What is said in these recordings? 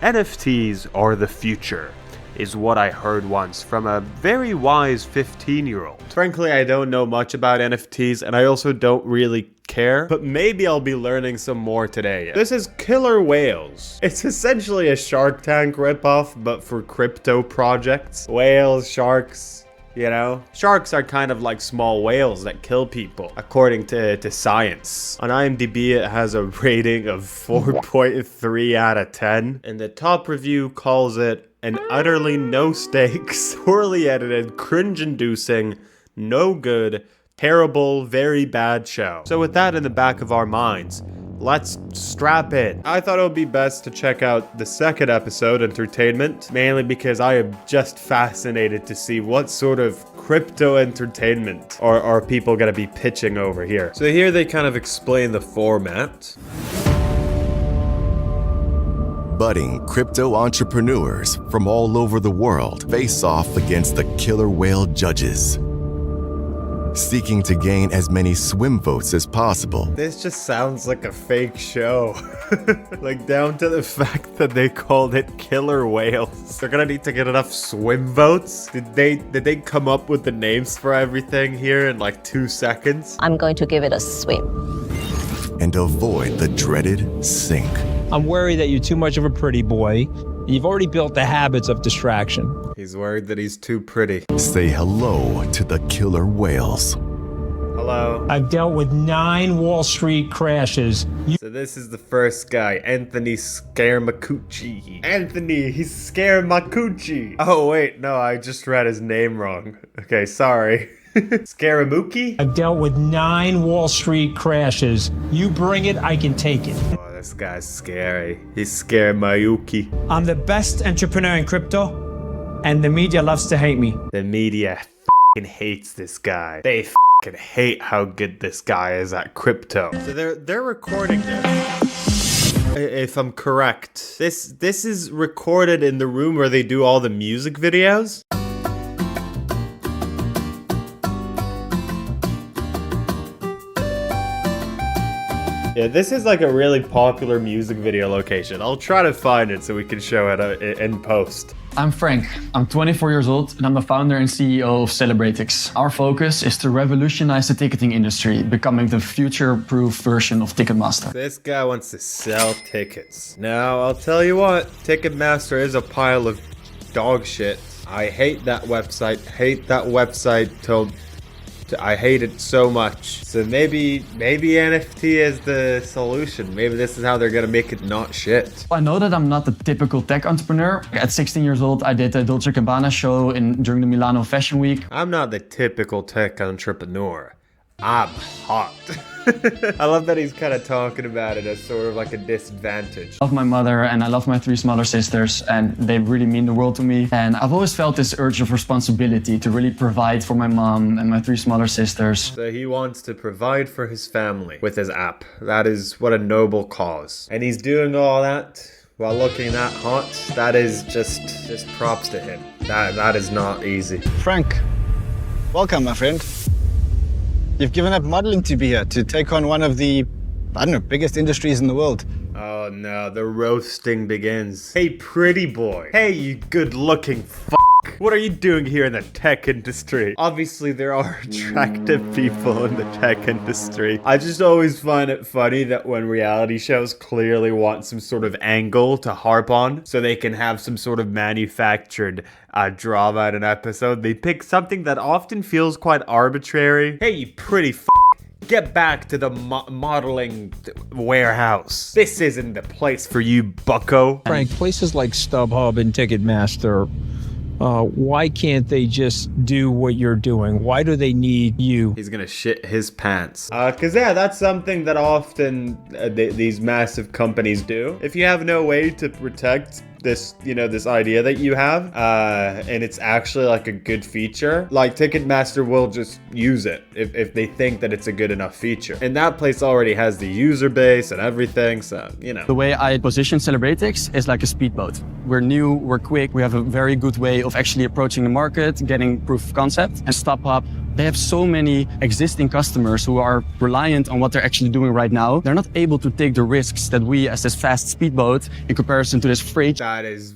NFTs are the future, is what I heard once from a very wise 15-year-old. Frankly, I don't know much about NFTs, and I also don't really care, but maybe I'll be learning some more today. This is Killer Whales. It's essentially a Shark Tank ripoff, but for crypto projects. Whales, sharks, you know? Sharks are kind of like small whales that kill people, according to science. On IMDb, it has a rating of 4.3 out of 10, and the top review calls it an utterly no-stakes, poorly edited, cringe-inducing, no good, terrible, very bad show. So with that in the back of our minds, let's strap in. I thought it would be best to check out the second episode, Entertainment, mainly because I am just fascinated to see what sort of crypto entertainment are people gonna be pitching over here. So here they kind of explain the format. Budding crypto entrepreneurs from all over the world face off against the killer whale judges, seeking to gain as many swim votes as possible. This just sounds like a fake show. Like down to the fact that they called it Killer Whales. They're gonna need to get enough swim votes. Did they come up with the names for everything here in like 2 seconds? I'm going to give it a swim. And avoid the dreaded sink. I'm worried that you're too much of a pretty boy. You've already built the habits of distraction. He's worried that he's too pretty. Say hello to the killer whales. Hello. I've dealt with 9 Wall Street crashes. So this is the first guy, Anthony Scaramucci. Anthony, he's Scaramucci. Oh wait, no, I just read his name wrong. Okay, sorry. Scaramucci? I've dealt with 9 Wall Street crashes. You bring it, I can take it. Oh, this guy's scary. He's Scaramucci. I'm the best entrepreneur in crypto, and the media loves to hate me. The media f***ing hates this guy. They f***ing hate how good this guy is at crypto. So they're recording this. If I'm correct, this is recorded in the room where they do all the music videos. Yeah, this is like a really popular music video location. I'll try to find it so we can show it in post. I'm Frank. I'm 24 years old and I'm the founder and CEO of Celebratix. Our focus is to revolutionize the ticketing industry, becoming the future-proof version of Ticketmaster. This guy wants to sell tickets. Now, I'll tell you what, Ticketmaster is a pile of dog shit. I hate that website. I hate it so much. So maybe NFT is the solution. Maybe this is how they're gonna make it not shit. I know that I'm not the typical tech entrepreneur. At 16 years old, I did the Dolce & Gabbana show during the Milano Fashion Week. I'm not the typical tech entrepreneur. I'm hot. I love that he's kind of talking about it as sort of like a disadvantage. I love my mother and I love my 3 smaller sisters, and they really mean the world to me. And I've always felt this urge of responsibility to really provide for my mom and my 3 smaller sisters. So he wants to provide for his family with his app. That is what a noble cause. And he's doing all that while looking that hot. That is just props to him. That is not easy. Frank, welcome, my friend. You've given up modeling to be here, to take on one of the, I don't know, biggest industries in the world. Oh no, the roasting begins. Hey, pretty boy. Hey, you good-looking f***. What are you doing here in the tech industry? Obviously, there are attractive people in the tech industry. I just always find it funny that when reality shows clearly want some sort of angle to harp on, so they can have some sort of manufactured drama in an episode, they pick something that often feels quite arbitrary. Hey, you pretty f***. Get back to the modeling warehouse. This isn't the place for you, bucko. Frank, places like StubHub and Ticketmaster, why can't they just do what you're doing? Why do they need you? He's gonna shit his pants. Cause yeah, that's something that often these massive companies do. If you have no way to protect this, you know, this idea that you have, and it's actually like a good feature, like Ticketmaster will just use it if they think that it's a good enough feature. And that place already has the user base and everything, so, you know. The way I position Celebratix is like a speedboat. We're new, we're quick, we have a very good way of actually approaching the market, getting proof of concept. And StubHub They have so many existing customers who are reliant on what they're actually doing right now. They're not able to take the risks that we as this fast speedboat in comparison to this freight. That is...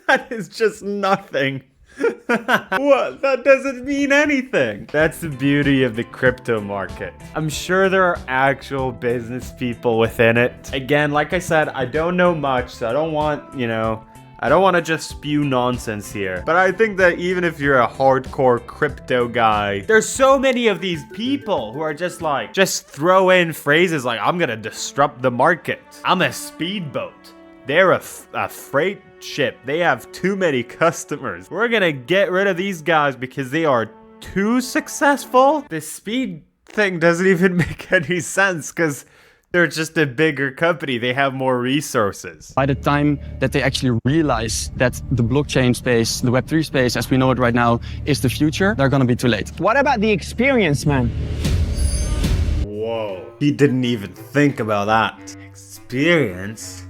that is just nothing. What? That doesn't mean anything. That's the beauty of the crypto market. I'm sure there are actual business people within it. Again, like I said, I don't know much, so I don't want, I don't want to just spew nonsense here. But I think that even if you're a hardcore crypto guy, there's so many of these people who are just like, just throw in phrases like, I'm gonna disrupt the market. I'm a speedboat. They're a freight ship. They have too many customers. We're gonna get rid of these guys because they are too successful. The speed thing doesn't even make any sense because they're just a bigger company. They have more resources. By the time that they actually realize that the blockchain space, the Web3 space as we know it right now, is the future, they're gonna be too late. What about the experience, man? Whoa. He didn't even think about that. Experience?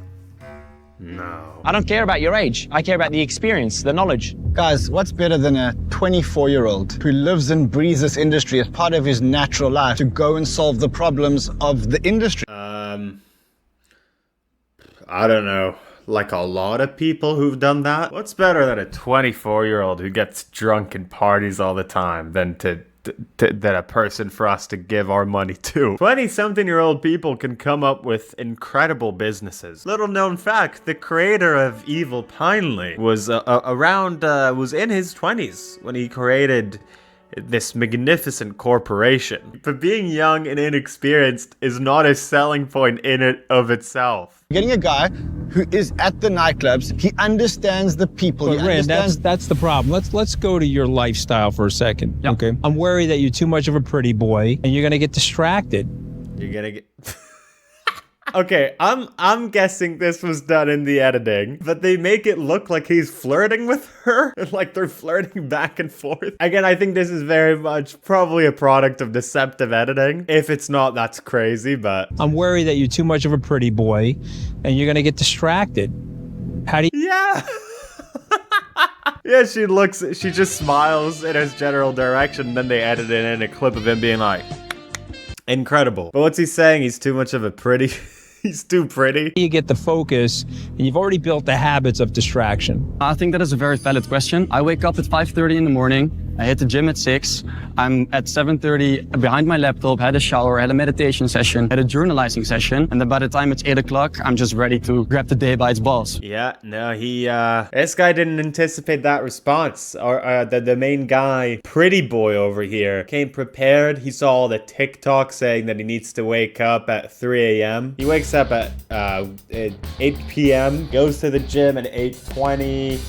No. I don't care about your age. I care about the experience, the knowledge. Guys, what's better than a 24-year-old who lives and breathes this industry as part of his natural life to go and solve the problems of the industry? I don't know. Like a lot of people who've done that? What's better than a 24-year-old who gets drunk and parties all the time than than a person for us to give our money to? 20-something-year-old people can come up with incredible businesses. Little known fact, the creator of Evil Pinely was was in his 20s when he created this magnificent corporation. But being young and inexperienced is not a selling point in and of itself. Getting a guy who is at the nightclubs, he understands the people. But Rand, that's the problem. Let's go to your lifestyle for a second. Yep. Okay. I'm worried that you're too much of a pretty boy and you're gonna get distracted. You're gonna get... Okay, I'm guessing this was done in the editing, but they make it look like he's flirting with her, like they're flirting back and forth. Again, I think this is very much probably a product of deceptive editing. If it's not, that's crazy, but... I'm worried that you're too much of a pretty boy and you're gonna get distracted. How do you... Yeah! Yeah, she just smiles in his general direction, and then they edit it in a clip of him being like... Incredible. But what's he saying? He's too much of a pretty... He's too pretty. You get the focus, and you've already built the habits of distraction. I think that is a very valid question. I wake up at 5:30 in the morning. I hit the gym at 6. I'm at 7:30 behind my laptop, had a shower, had a meditation session, had a journalizing session. And then by the time it's 8 o'clock, I'm just ready to grab the day by its balls. Yeah, no, this guy didn't anticipate that response. Or the main guy, pretty boy over here, came prepared. He saw all the TikTok saying that he needs to wake up at 3 a.m. He wakes up at 8 p.m., goes to the gym at 8:20,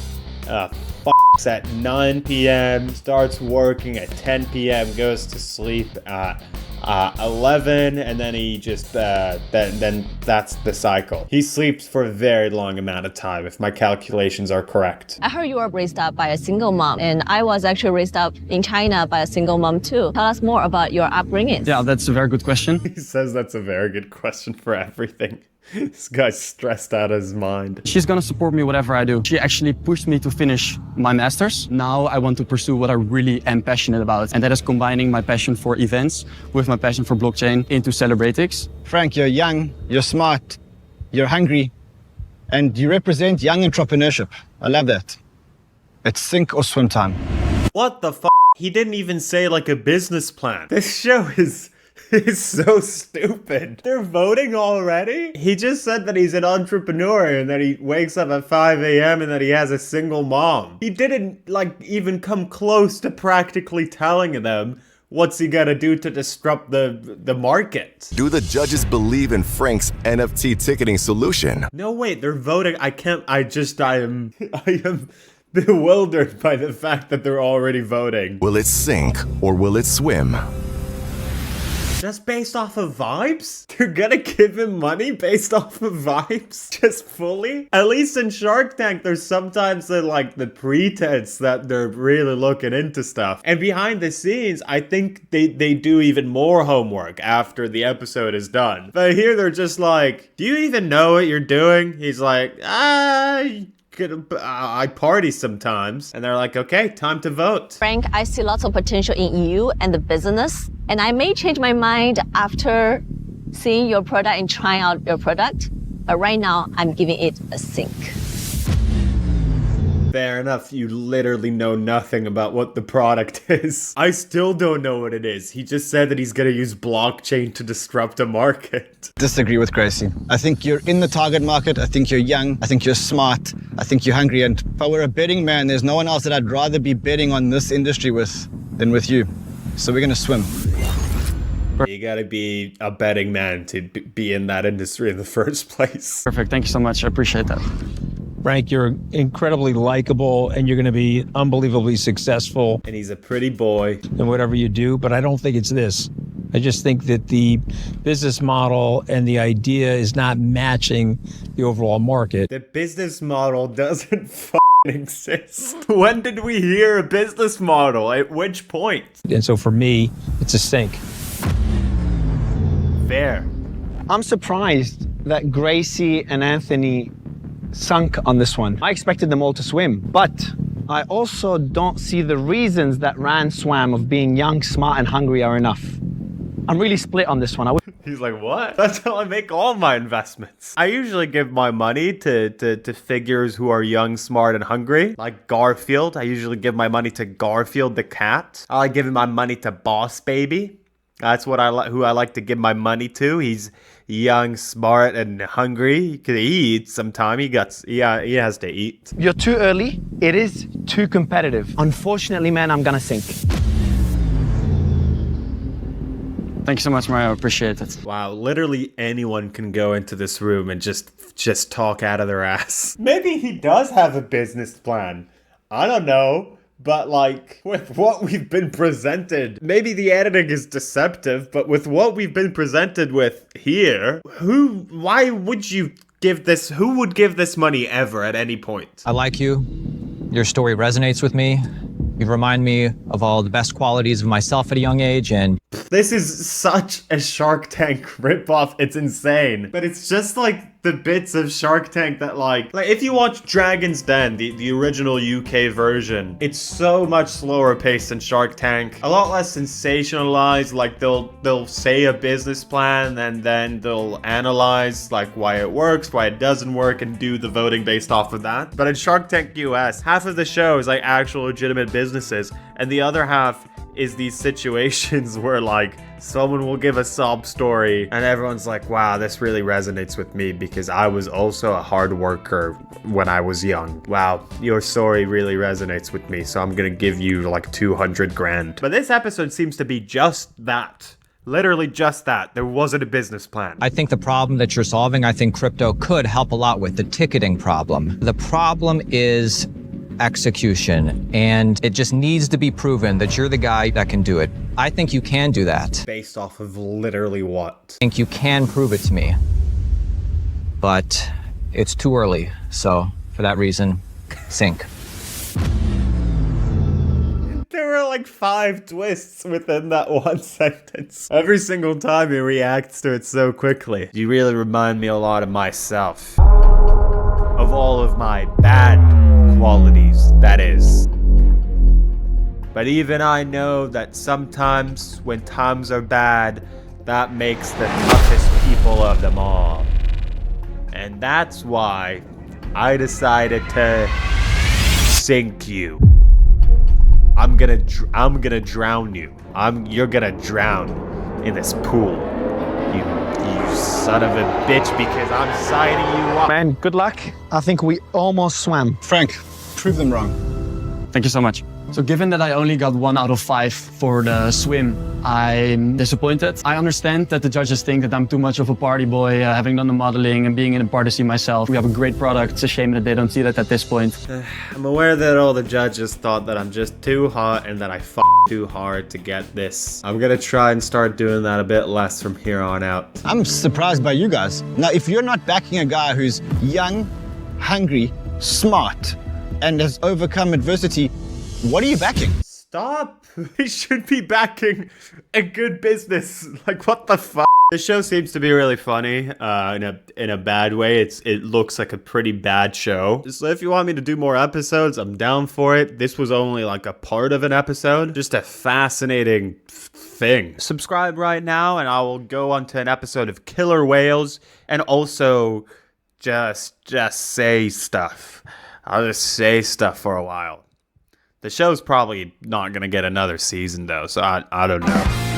at 9 p.m., starts working at 10 p.m., goes to sleep at 11, and then he just, then that's the cycle. He sleeps for a very long amount of time, if my calculations are correct. I heard you were raised up by a single mom, and I was actually raised up in China by a single mom too. Tell us more about your upbringing. Yeah, that's a very good question. He says that's a very good question for everything. This guy's stressed out of his mind. She's gonna support me whatever I do. She actually pushed me to finish my master's. Now I want to pursue what I really am passionate about, and that is combining my passion for events with my passion for blockchain into Celebratics. Frank, you're young, you're smart, you're hungry, and you represent young entrepreneurship. I love that. It's sink or swim time. What the f***? He didn't even say like a business plan. This show is so stupid. They're voting already? He just said that he's an entrepreneur and that he wakes up at 5 a.m. and that he has a single mom. He didn't like even come close to practically telling them what's he gonna do to disrupt the market. Do the judges believe in Frank's NFT ticketing solution? No, wait, they're voting. I am bewildered by the fact that they're already voting. Will it sink or will it swim? Just based off of vibes? They're gonna give him money based off of vibes? Just fully? At least in Shark Tank, there's sometimes the pretense that they're really looking into stuff. And behind the scenes, I think they do even more homework after the episode is done. But here they're just like, do you even know what you're doing? He's like, I party sometimes. And they're like, okay, time to vote. Frank, I see lots of potential in you and the business, and I may change my mind after seeing your product and trying out your product. But right now, I'm giving it a sink. Fair enough, you literally know nothing about what the product is. I still don't know what it is. He just said that he's gonna use blockchain to disrupt a market. Disagree with Gracie. I think you're in the target market. I think you're young. I think you're smart. I think you're hungry. And if I were a betting man, there's no one else that I'd rather be betting on this industry with than with you. So we're gonna swim. You gotta be a betting man to be in that industry in the first place. Perfect. Thank you so much. I appreciate that. Frank, you're incredibly likable and you're going to be unbelievably successful And he's a pretty boy. in whatever you do, but I don't think it's this. I just think that the business model and the idea is not matching the overall market. The business model doesn't exist. When did we hear a business model? At which point? And so for me, it's a sink. Fair. I'm surprised that Gracie and Anthony sunk on this one. I expected them all to swim, but I also don't see the reasons that Rand swam of being young, smart, and hungry are enough. I'm really split on this one. He's like, what? That's how I make all my investments. I usually give my money to figures who are young, smart, and hungry. Like Garfield. I usually give my money to Garfield the cat. I like giving my money to Boss Baby. That's what who I like to give my money to. He's young, smart, and hungry. He could eat sometime. He has to eat. You're too early. It is too competitive. Unfortunately, man, I'm gonna sink. Thank you so much, Mario. I appreciate it. Wow, literally anyone can go into this room and just talk out of their ass. Maybe he does have a business plan. I don't know. But like, with what we've been presented, maybe the editing is deceptive, but with what we've been presented with here, why would you give this, who would give this money ever at any point? I like you. Your story resonates with me. You remind me of all the best qualities of myself at a young age, and This is such a Shark Tank ripoff. It's insane. But it's just like the bits of Shark Tank that like if you watch Dragon's Den, the original UK version, it's so much slower paced than Shark Tank. A lot less sensationalized. Like they'll say a business plan and then they'll analyze like why it works, why it doesn't work, and do the voting based off of that. But in Shark Tank US, half of the show is like actual legitimate businesses, and the other half is these situations where like someone will give a sob story and everyone's like, wow, this really resonates with me because I was also a hard worker when I was young. Wow, your story really resonates with me, so I'm gonna give you like 200 grand. But this episode seems to be just that. Literally just that. There wasn't a business plan. I think the problem that you're solving, I think crypto could help a lot with the ticketing problem. The problem is execution, and it just needs to be proven that you're the guy that can do it. I think you can do that. Based off of literally what? I think you can prove it to me, but it's too early. So for that reason, sink. There were like 5 twists within that one sentence. Every single time he reacts to it so quickly. You really remind me a lot of myself. Of all of my bad qualities, that is. But even I know that sometimes when times are bad, that makes the toughest people of them all. And that's why I decided to sink you. I'm gonna drown you. You're gonna drown in this pool. You son of a bitch, because I'm signing you up. Man, good luck. I think we almost swam. Frank, prove them wrong. Thank you so much. So given that I only got 1 out of 5 for the swim, I'm disappointed. I understand that the judges think that I'm too much of a party boy, having done the modeling and being in a party scene myself. We have a great product. It's a shame that they don't see that at this point. I'm aware that all the judges thought that I'm just too hot and that I too hard to get this. I'm gonna try and start doing that a bit less from here on out. I'm surprised by you guys. Now, if you're not backing a guy who's young, hungry, smart, and has overcome adversity, what are you backing? Stop! We should be backing a good business. Like, what the fuck? The show seems to be really funny, in a bad way. It looks like a pretty bad show. So if you want me to do more episodes, I'm down for it. This was only like a part of an episode. Just a fascinating thing. Subscribe right now and I will go on to an episode of Killer Whales and also just say stuff. I'll just say stuff for a while. The show's probably not gonna get another season though, so I don't know.